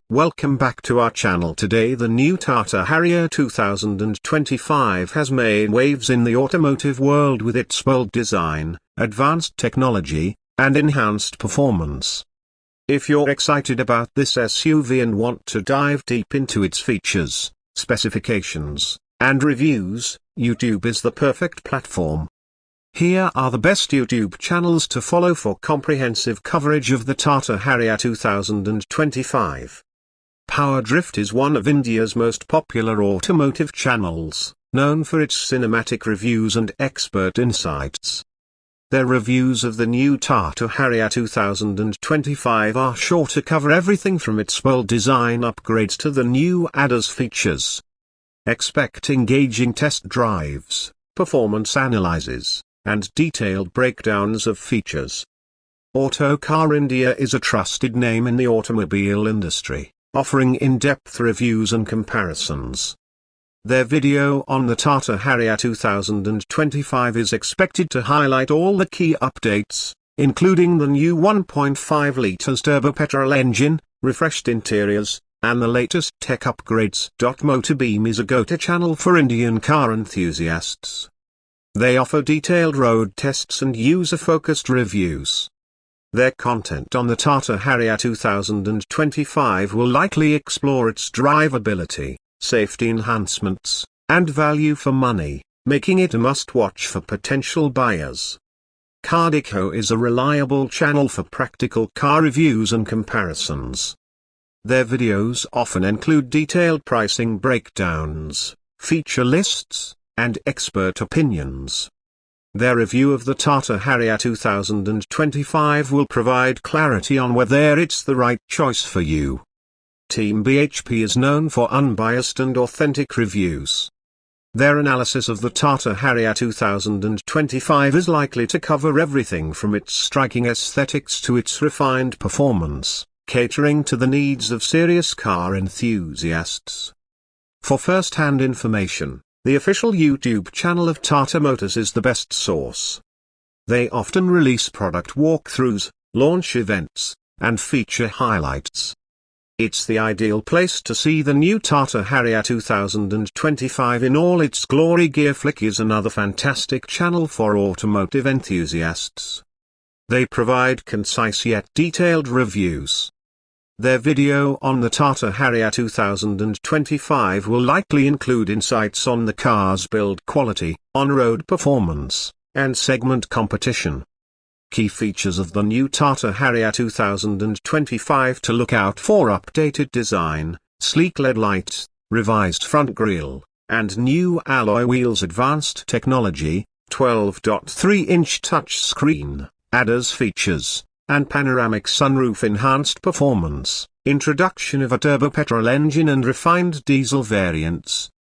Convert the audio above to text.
Welcome back to our channel. Today the new Tata Harrier 2025 has made waves in the automotive world with its bold design, advanced technology, and enhanced performance. If you're excited about this SUV and want to dive deep into its features, specifications, and reviews, YouTube is the perfect platform. Here are the best YouTube channels to follow for comprehensive coverage of the Tata Harrier 2025. Power Drift is one of India's most popular automotive channels, known for its cinematic reviews and expert insights. Their reviews of the new Tata Harrier 2025 are sure to cover everything from its bold design upgrades to the new ADAS features. Expect engaging test drives, performance analyses, and detailed breakdowns of features. Autocar India is a trusted name in the automobile industry, offering in-depth reviews and comparisons. Their video on the Tata Harrier 2025 is expected to highlight all the key updates, including the new 1.5-litre turbo petrol engine, refreshed interiors, and the latest tech upgrades. Motorbeam is a go-to channel for Indian car enthusiasts. They offer detailed road tests and user-focused reviews. Their content on the Tata Harrier 2025 will likely explore its drivability, safety enhancements, and value for money, making it a must-watch for potential buyers. Cardico is a reliable channel for practical car reviews and comparisons. Their videos often include detailed pricing breakdowns, feature lists, and expert opinions. Their review of the Tata Harrier 2025 will provide clarity on whether it's the right choice for you. Team BHP is known for unbiased and authentic reviews. Their analysis of the Tata Harrier 2025 is likely to cover everything from its striking aesthetics to its refined performance, catering to the needs of serious car enthusiasts. For first-hand information, the official YouTube channel of Tata Motors is the best source. They often release product walkthroughs, launch events, and feature highlights. It's the ideal place to see the new Tata Harrier 2025 in all its glory. Gearflick is another fantastic channel for automotive enthusiasts. They provide concise yet detailed reviews. Their video on the Tata Harrier 2025 will likely include insights on the car's build quality, on-road performance, and segment competition. Key features of the new Tata Harrier 2025 to look out for: updated design, sleek LED lights, revised front grille, and new alloy wheels. Advanced technology, 12.3-inch touchscreen, ADAS features, and panoramic sunroof. Enhanced performance, introduction of a turbo petrol engine and refined diesel variants,